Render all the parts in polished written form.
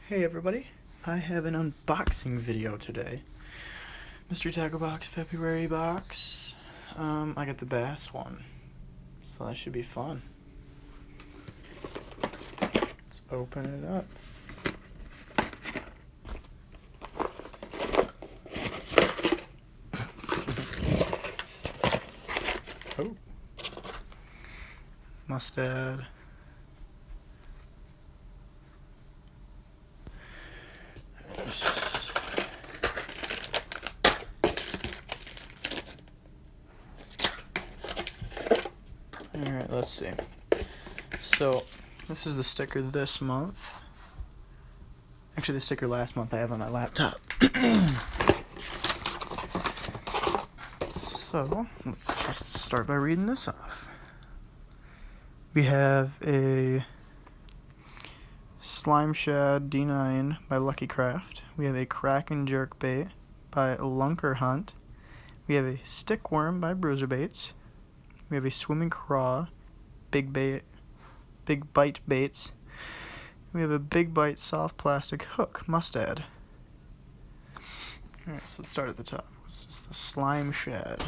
Hey everybody, I have an unboxing video today. Mystery Tackle Box February box. I got the bass one, so that should be fun. Let's open it up. Oh, Mustad. Alright, let's see. So, this is the sticker this month. Actually, the sticker last month I have on my laptop. So, let's just start by reading this off. We have a Slime Shad D9 by Lucky Craft. We have a Kraken Jerk Bait by Lunker Hunt. We have a Stick Worm by Bruiser Baits. We have a Swimming Craw, Big Bite Baits. We have a Big Bite Soft Plastic Hook, Mustad. Alright, so let's start at the top. This is the Slime Shad.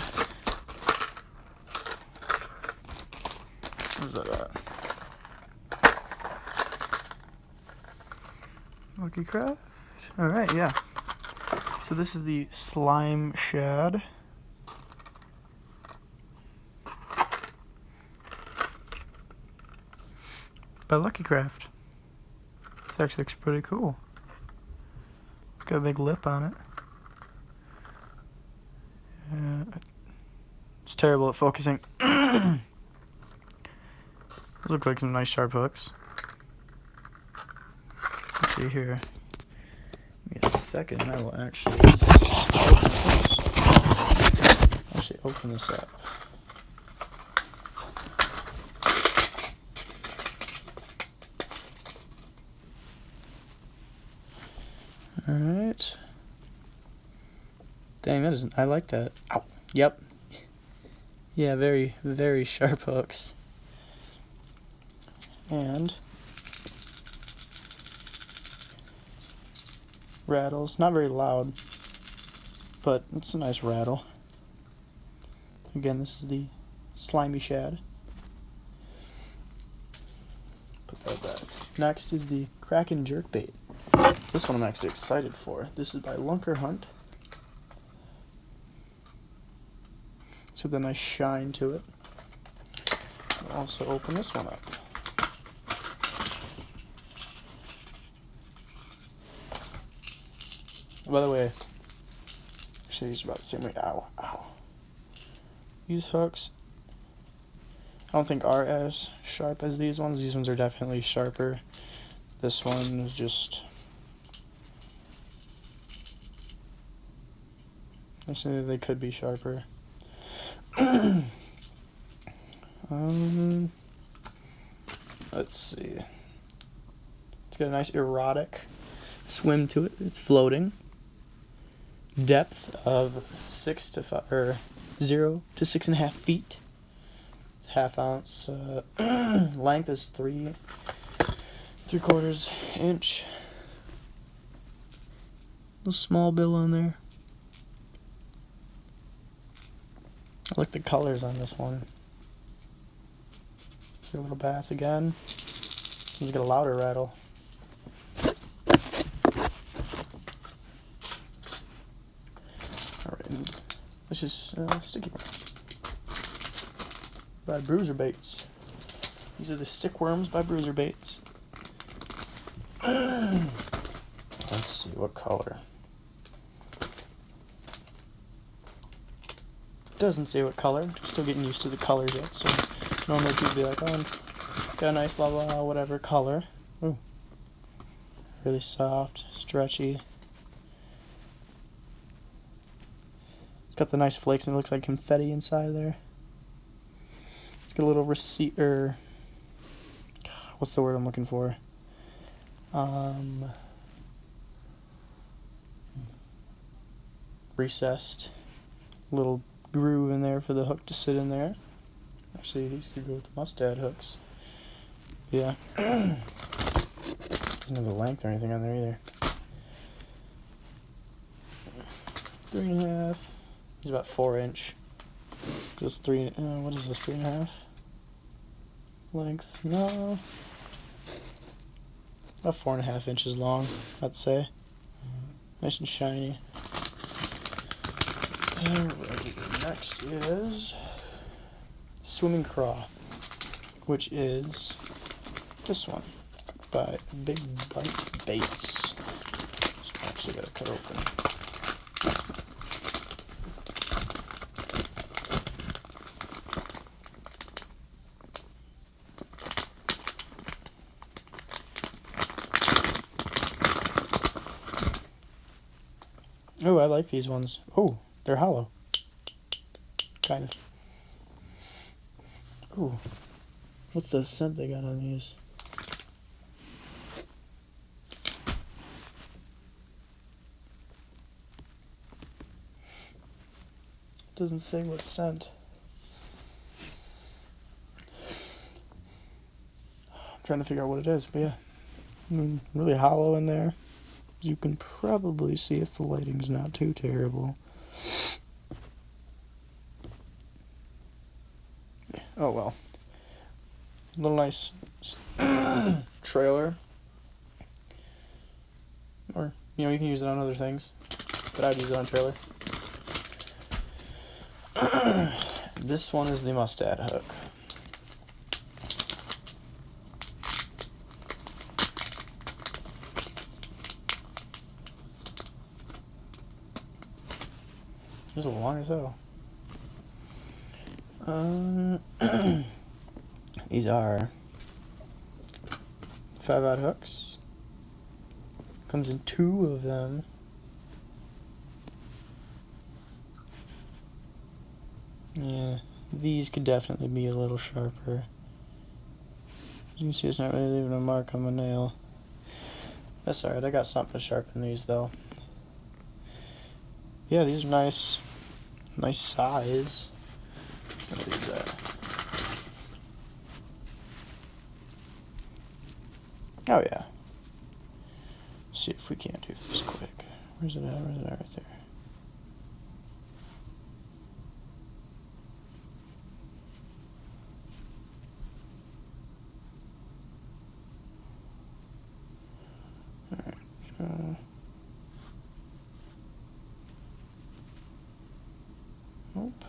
Where's that at? Lucky Craft? Alright, yeah. So this is the Slime Shad. By Lucky Craft. It actually looks pretty cool. It's got a big lip on it. It's terrible at focusing. Those look like some nice sharp hooks. Let's see here. Give me a second, I will actually open this up. Alright. Dang, that isn't. I like that. Ow. Yep. Yeah, very, very sharp hooks. And rattles. Not very loud, but it's a nice rattle. Again, this is the Slimy Shad. Put that back. Next is the Kraken Jerk Bait. This one I'm actually excited for. This is by Lunker Hunt. It's got a nice shine to it. I'll also open this one up. By the way, actually these are about the same way. Ow, ow. These hooks, I don't think are as sharp as these ones. These ones are definitely sharper. This one is just... Actually, they could be sharper. Let's see. It's got a nice erotic swim to it. It's floating. Depth of 0 to 6.5 feet. It's ½ ounce. Length is 3/4 inch. A small bill on there. I like the colors on this one. See a little bass again. This one's got a louder rattle. Alright, this is Sticky Worm by Bruiser Baits. These are the Stick Worms by Bruiser Baits. Let's see, what color? Doesn't say what color. Still getting used to the colors yet, so normally people be like, oh, got a nice blah blah whatever color. Ooh. Really soft, stretchy. It's got the nice flakes and it looks like confetti inside there. It's got a little receiver. What's the word I'm looking for? Recessed little groove in there for the hook to sit in there. Actually, these could go with the Mustad hooks. Yeah. Doesn't have the length or anything on there either. 3.5. He's about 4 inch. Just 3. What is this? 3.5 length? No. About 4.5 inches long, I'd say. Nice and shiny. Alright, next is Swimming Craw, which is this one by Big Bite Baits. So I actually gotta cut open. Oh, I like these ones. Oh, they're hollow. Kind of. Ooh. What's the scent they got on these? Doesn't say what scent. I'm trying to figure out what it is, but yeah. Really hollow in there. You can probably see if the lighting's not too terrible. Oh well. A little nice trailer. Or, you can use it on other things. But I'd use it on a trailer. This one is the Mustad hook. This is long as hell. These are 5/0 hooks. Comes in 2 of them. Yeah, these could definitely be a little sharper. As you can see, it's not really leaving a mark on my nail. That's alright, I got something to sharpen these though. Yeah, these are nice. Nice size. What is that? Oh yeah. Let's see if we can't do this quick. Where's it at? Where's it at? Right there. Alright, nope.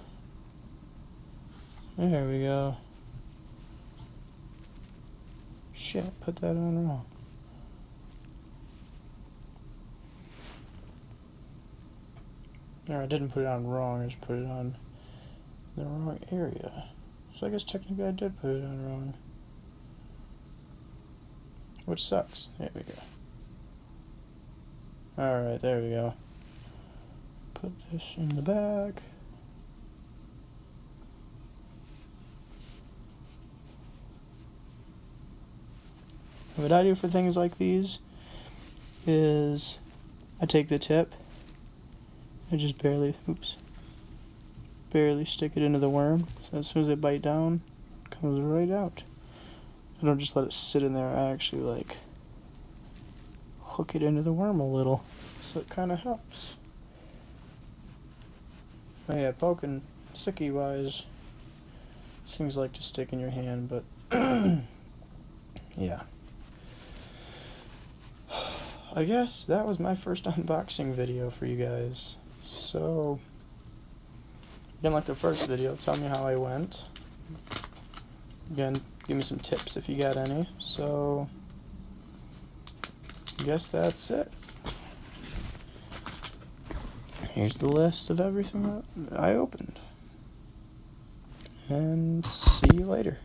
There we go. Shit, put that on wrong. No, I didn't put it on wrong, I just put it on the wrong area. So I guess technically I did put it on wrong. Which sucks. There we go. Alright, there we go. Put this in the back. What I do for things like these is I take the tip, I just barely stick it into the worm, so as soon as I bite down, it comes right out. I don't just let it sit in there, I actually like hook it into the worm a little, so it kind of helps. Oh yeah, poking sticky wise, things like to stick in your hand, but yeah. I guess that was my first unboxing video for you guys. So, again, like the first video, tell me how I went. Again, give me some tips if you got any. So, I guess that's it. Here's the list of everything that I opened. And see you later.